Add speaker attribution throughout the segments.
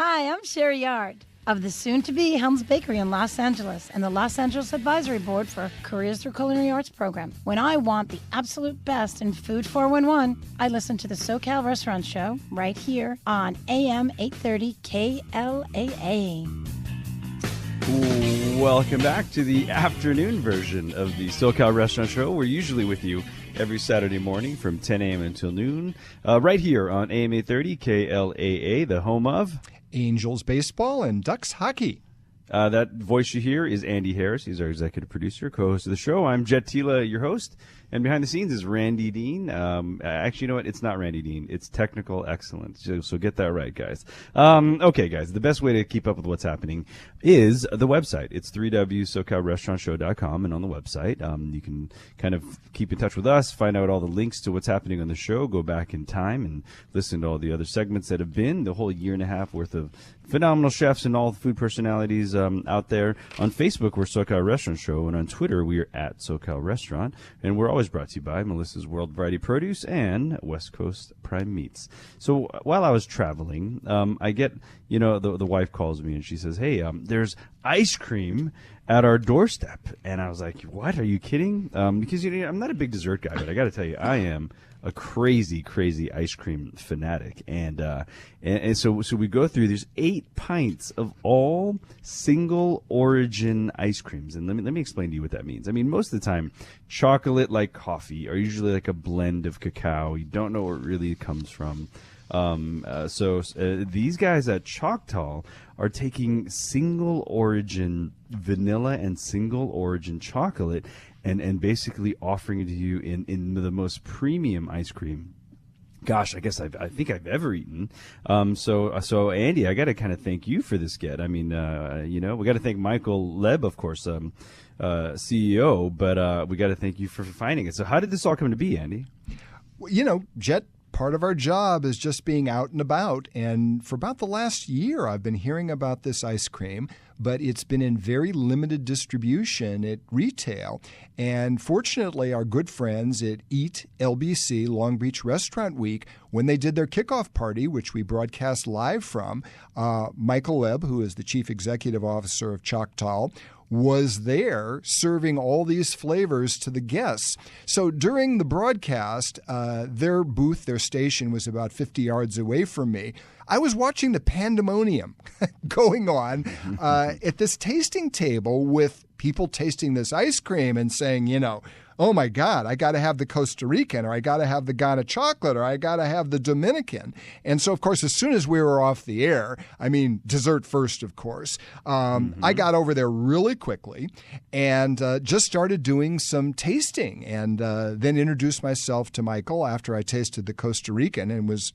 Speaker 1: Hi, I'm Sherry Yard of the soon-to-be Helms Bakery in Los Angeles and the Los Angeles Advisory Board for Careers Through Culinary Arts program. When I want the absolute best in Food 411, I listen to the SoCal Restaurant Show right here on AM 830 KLAA.
Speaker 2: Welcome back to the afternoon version of the SoCal Restaurant Show. We're usually with you every Saturday morning from 10 a.m. until noon, right here on AM 830 KLAA, the home of
Speaker 3: Angels baseball and Ducks hockey.
Speaker 2: That voice you hear is Andy Harris. He's our executive producer, co-host of the show. I'm Jet Tila, your host. And behind the scenes is Randy Dean. Actually, you know what? It's not Randy Dean. It's technical excellence. So get that right, guys. Okay, guys. The best way to keep up with what's happening is the website. It's www.socalrestaurantshow.com. And on the website, you can kind of keep in touch with us, find out all the links to what's happening on the show, go back in time and listen to all the other segments that have been the whole year and a half worth of phenomenal chefs and all the food personalities out there. On Facebook, we're SoCal Restaurant Show, and on Twitter, we are at SoCal Restaurant. And we're always brought to you by Melissa's World Variety Produce and West Coast Prime Meats. So while I was traveling, I get, the wife calls me and she says, hey, there's ice cream at our doorstep. And I was like, what? Are you kidding? Because I'm not a big dessert guy, but I got to tell you, I am a crazy, crazy ice cream fanatic. And so we go through, there's 8 pints of all single origin ice creams. And let me explain to you what that means. I mean, most of the time, chocolate like coffee are usually like a blend of cacao. You don't know where it really comes from. These guys at Choctal are taking single origin vanilla and single origin chocolate and basically offering it to you in the most premium ice cream. Gosh, I guess I think I've ever eaten. So Andy, I got to kind of thank you for this get. I mean, we got to thank Michael Leb, of course, CEO, but we got to thank you for finding it. So how did this all come to be, Andy?
Speaker 3: Well, Jet, part of our job is just being out and about. And for about the last year, I've been hearing about this ice cream, but it's been in very limited distribution at retail. And fortunately, our good friends at Eat LBC, Long Beach Restaurant Week, when they did their kickoff party, which we broadcast live from, Michael Leb, who is the chief executive officer of Choctal, was there serving all these flavors to the guests. So during the broadcast, their booth, their station was about 50 yards away from me. I was watching the pandemonium going on at this tasting table with people tasting this ice cream and saying, oh my God, I got to have the Costa Rican, or I got to have the Ghana chocolate, or I got to have the Dominican. And so, of course, as soon as we were off the air, dessert first, of course, I got over there really quickly and just started doing some tasting, and then introduced myself to Michael after I tasted the Costa Rican and was,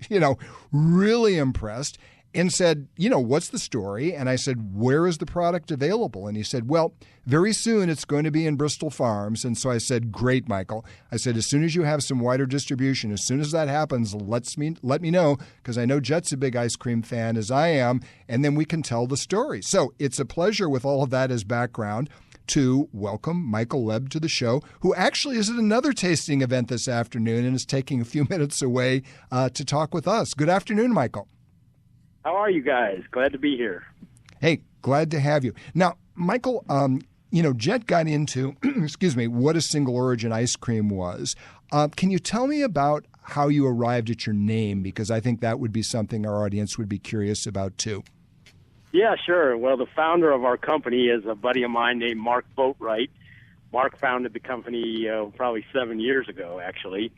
Speaker 3: really impressed. And said, what's the story? And I said, where is the product available? And he said, well, very soon it's going to be in Bristol Farms. And so I said, great, Michael. I said, as soon as you have some wider distribution, as soon as that happens, let me know, because I know Jet's a big ice cream fan, as I am, and then we can tell the story. So it's a pleasure, with all of that as background, to welcome Michael Leb to the show, who actually is at another tasting event this afternoon and is taking a few minutes away to talk with us. Good afternoon, Michael.
Speaker 4: How are you guys? Glad to be here.
Speaker 3: Hey, glad to have you. Now, Michael, Jet got into, what a single origin ice cream was. Can you tell me about how you arrived at your name? Because I think that would be something our audience would be curious about, too.
Speaker 4: Yeah, sure. Well, the founder of our company is a buddy of mine named Mark Boatwright. Mark founded the company probably 7 years ago, actually.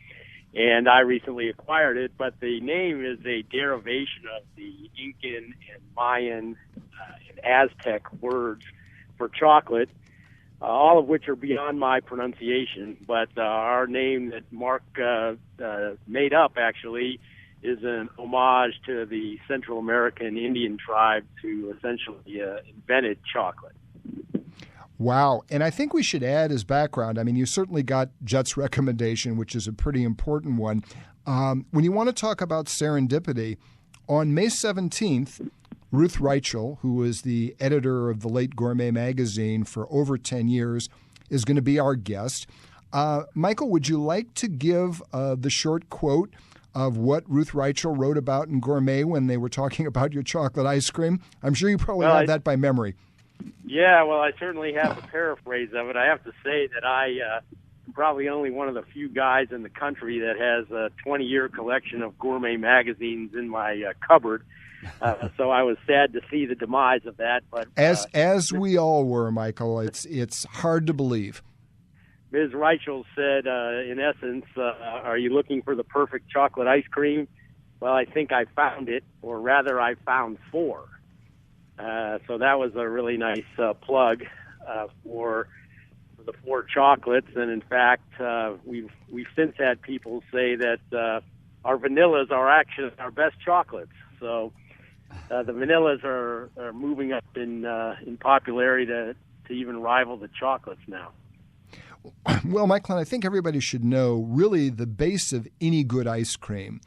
Speaker 4: And I recently acquired it, but the name is a derivation of the Incan and Mayan and Aztec words for chocolate, all of which are beyond my pronunciation. But our name that Mark made up, actually, is an homage to the Central American Indian tribes who essentially invented chocolate.
Speaker 3: Wow. And I think we should add as background, you certainly got Jet's recommendation, which is a pretty important one. When you want to talk about serendipity, on May 17th, Ruth Reichel, who was the editor of the Late Gourmet magazine for over 10 years, is going to be our guest. Michael, would you like to give the short quote of what Ruth Reichel wrote about in Gourmet when they were talking about your chocolate ice cream? I'm sure you probably have that by memory.
Speaker 4: Yeah, well, I certainly have a paraphrase of it. I have to say that I'm probably only one of the few guys in the country that has a 20-year collection of gourmet magazines in my cupboard. So I was sad to see the demise of that. But
Speaker 3: as we all were, Michael, it's hard to believe.
Speaker 4: Ms. Reichel said, in essence, are you looking for the perfect chocolate ice cream? Well, I think I found it, or rather I found 4. So that was a really nice plug for the 4 chocolates. And in fact, we've since had people say that our vanillas are actually our best chocolates. So the vanillas are moving up in popularity to even rival the chocolates now.
Speaker 3: Well, Michael, I think everybody should know really the base of any good ice cream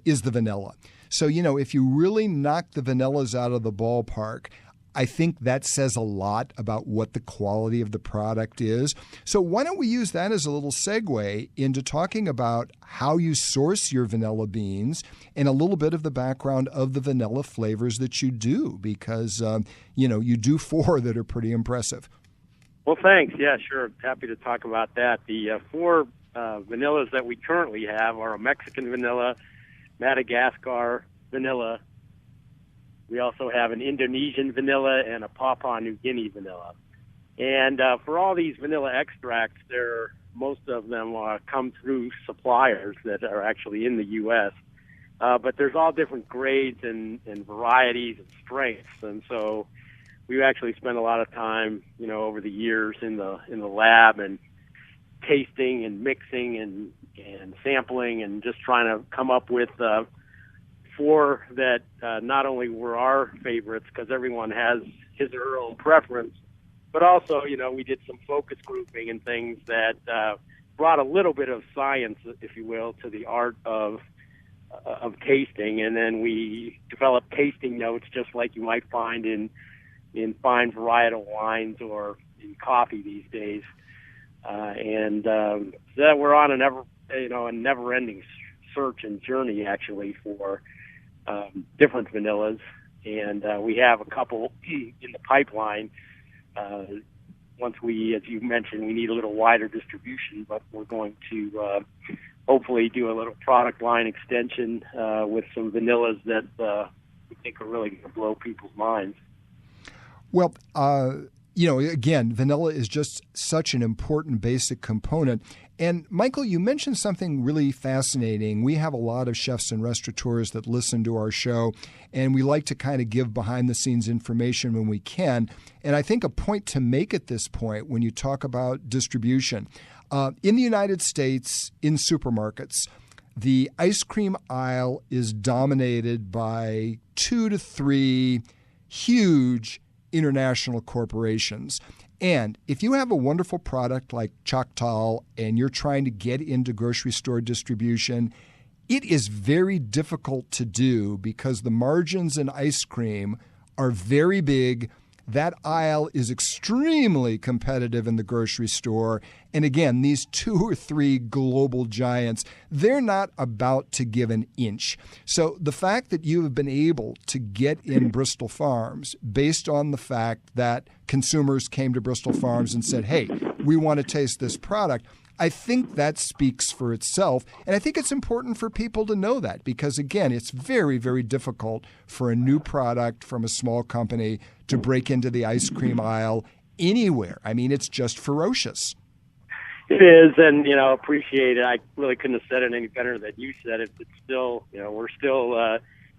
Speaker 3: is the vanilla. So, if you really knock the vanillas out of the ballpark, I think that says a lot about what the quality of the product is. So why don't we use that as a little segue into talking about how you source your vanilla beans and a little bit of the background of the vanilla flavors that you do, because, you do 4 that are pretty impressive.
Speaker 4: Well, thanks. Yeah, sure. Happy to talk about that. The 4 vanillas that we currently have are a Mexican vanilla, Madagascar vanilla. We also have an Indonesian vanilla and a Papua New Guinea vanilla. And for all these vanilla extracts, most of them come through suppliers that are actually in the U.S. But there's all different grades and varieties and strengths. And so we've actually spent a lot of time, over the years in the lab and tasting and mixing and sampling and just trying to come up with 4 that not only were our favorites, because everyone has his or her own preference, but also, we did some focus grouping and things that brought a little bit of science, if you will, to the art of tasting. And then we developed tasting notes just like you might find in fine varietal wines or in coffee these days. So we're on a never-ending search and journey, actually, for different vanillas, and we have a couple in the pipeline. Once as you mentioned, we need a little wider distribution, but we're going to hopefully do a little product line extension with some vanillas that we think are really going to blow people's minds.
Speaker 3: Well, again, vanilla is just such an important basic component. And Michael, you mentioned something really fascinating. We have a lot of chefs and restaurateurs that listen to our show, and we like to kind of give behind-the-scenes information when we can. And I think a point to make at this point when you talk about distribution, in the United States, in supermarkets, the ice cream aisle is dominated by 2 to 3 huge international corporations. And if you have a wonderful product like Choctal and you're trying to get into grocery store distribution, it is very difficult to do because the margins in ice cream are very big. That aisle is extremely competitive in the grocery store. And again, these 2 or 3 global giants, they're not about to give an inch. So the fact that you have been able to get in Bristol Farms based on the fact that consumers came to Bristol Farms and said, hey, we want to taste this product, I think that speaks for itself. And I think it's important for people to know that because, again, it's very, very difficult for a new product from a small company to break into the ice cream aisle anywhere. I mean, it's just ferocious.
Speaker 4: It is, and, appreciate it. I really couldn't have said it any better than you said it. It's still, we're still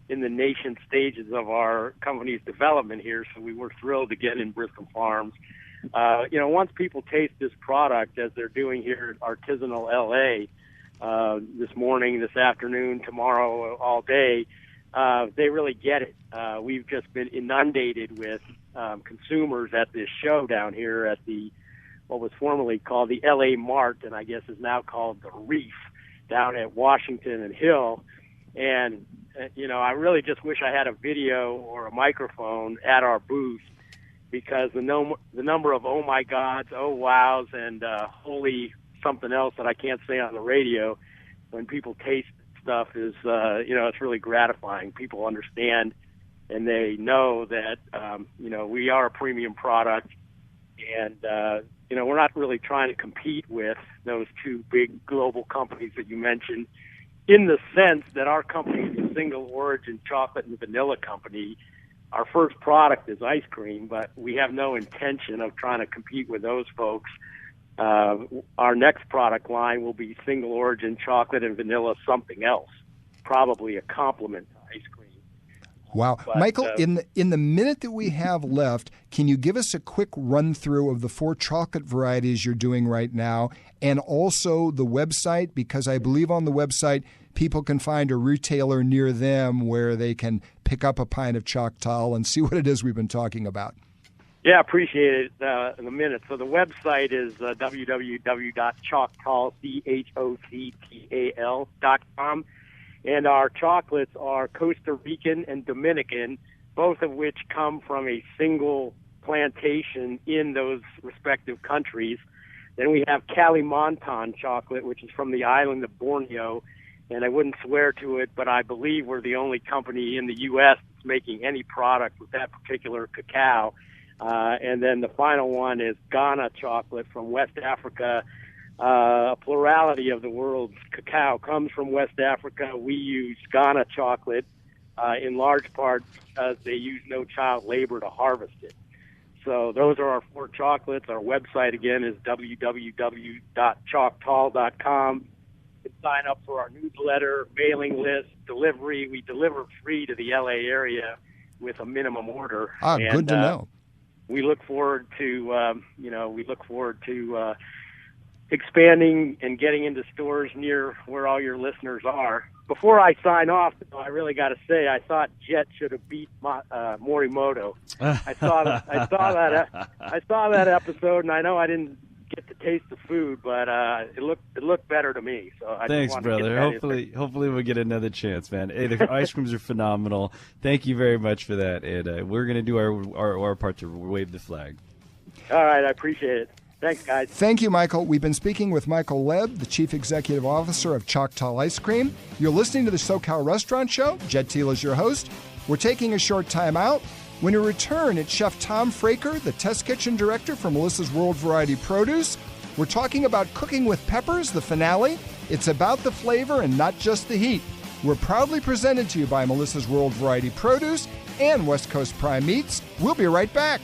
Speaker 4: in the nascent stages of our company's development here, so we were thrilled to get in Bristol Farms. Once people taste this product, as they're doing here at Artisanal LA, this morning, this afternoon, tomorrow, all day, they really get it. We've just been inundated with consumers at this show down here at what was formerly called the LA Mart, and I guess is now called the Reef, down at Washington and Hill. And, I really just wish I had a video or a microphone at our booth, because the number of oh my gods, oh wows, and holy something else that I can't say on the radio when people taste stuff is, it's really gratifying. People understand and they know that, we are a premium product, and, we're not really trying to compete with those two big global companies that you mentioned, in the sense that our company is a single origin chocolate and vanilla company. Our first product is ice cream, but we have no intention of trying to compete with those folks. Our next product line will be single origin chocolate and vanilla something else, probably a complement to ice cream.
Speaker 3: Wow.
Speaker 4: But,
Speaker 3: Michael, in the minute that we have left, can you give us a quick run-through of the 4 chocolate varieties you're doing right now, and also the website? Because I believe on the website people can find a retailer near them where they can pick up a pint of Choctal and see what it is we've been talking about.
Speaker 4: Yeah, appreciate it in a minute. So the website is www.choctal.com. And our chocolates are Costa Rican and Dominican, both of which come from a single plantation in those respective countries. Then we have Kalimantan chocolate, which is from the island of Borneo. And I wouldn't swear to it, but I believe we're the only company in the U.S. that's making any product with that particular cacao. And then the final one is Ghana chocolate from West Africa. A plurality of the world's cacao comes from West Africa. We use Ghana chocolate in large part because they use no child labor to harvest it. So those are our 4 chocolates. Our website, again, is www.choctal.com. You can sign up for our newsletter, mailing list, delivery. We deliver free to the L.A. area with a minimum order.
Speaker 3: Good to know.
Speaker 4: We look forward to, expanding and getting into stores near where all your listeners are. Before I sign off, though, I really got to say I thought Jet should have beat Morimoto. I saw that episode, and I know I didn't get to taste the food, but it looked better to me. So
Speaker 2: thanks, brother. Hopefully we'll get another chance, man. Hey, the ice creams are phenomenal. Thank you very much for that, and we're gonna do our part to wave the flag.
Speaker 4: All right, I appreciate it. Thanks, guys.
Speaker 3: Thank you, Michael. We've been speaking with Michael Leb, the Chief Executive Officer of Choctal Ice Cream. You're listening to the SoCal Restaurant Show. Jet Tila is your host. We're taking a short time out. When we return, it's Chef Tom Fraker, the Test Kitchen Director for Melissa's World Variety Produce. We're talking about cooking with peppers, the finale. It's about the flavor and not just the heat. We're proudly presented to you by Melissa's World Variety Produce and West Coast Prime Meats. We'll be right back.